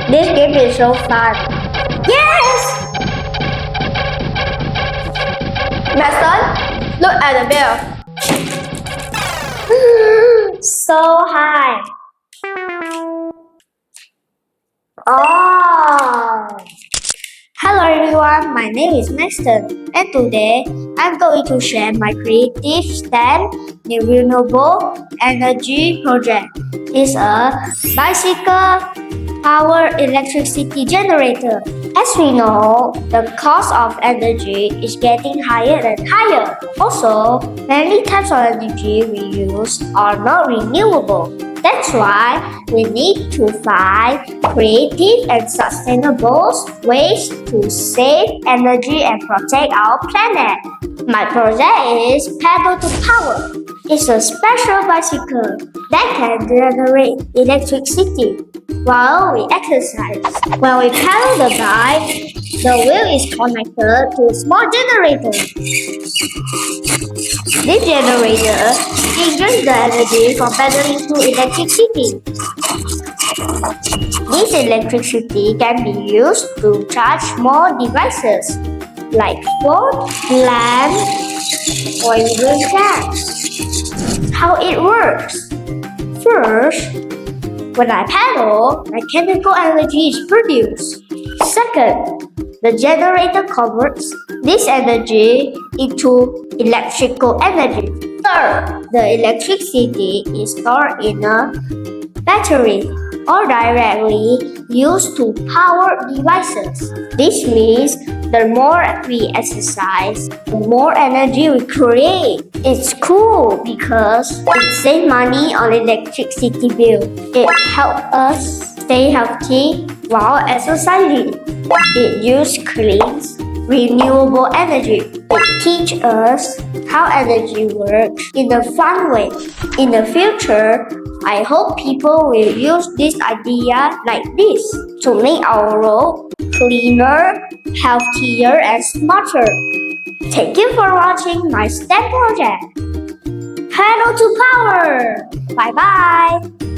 This game is so fun. Yes! Maxton, look at the bell. So high. Oh! Hello everyone, my name is Maxton, and today I'm going to share my creative STEM renewable energy project. It's a bicycle power electricity generator. As we know, the cost of energy is getting higher and higher. Also, many types of energy we use are not renewable. That's why we need to find creative and sustainable ways to save energy and protect our planet. My project is Pedal to Power. It's a special bicycle that can generate electricity while we exercise. When we pedal the bike, the wheel is connected to a small generator. This generator generates the energy from pedaling to electricity. This electricity can be used to charge more devices like phone, lamp, or even gas. How it works? First, when I pedal, mechanical energy is produced. Second, the generator converts this energy into electrical energy. Third, the electricity is stored in a battery or directly used to power devices. This means the more we exercise, the more energy we create. It's cool because it saves money on electricity bill. It helps us stay healthy while exercising. It uses clean, renewable energy. It teaches us how energy works in a fun way. In the future, I hope people will use this idea like this to make our world cleaner, healthier, and smarter. Thank you for watching my STEM project. Pedal to Power! Bye-bye!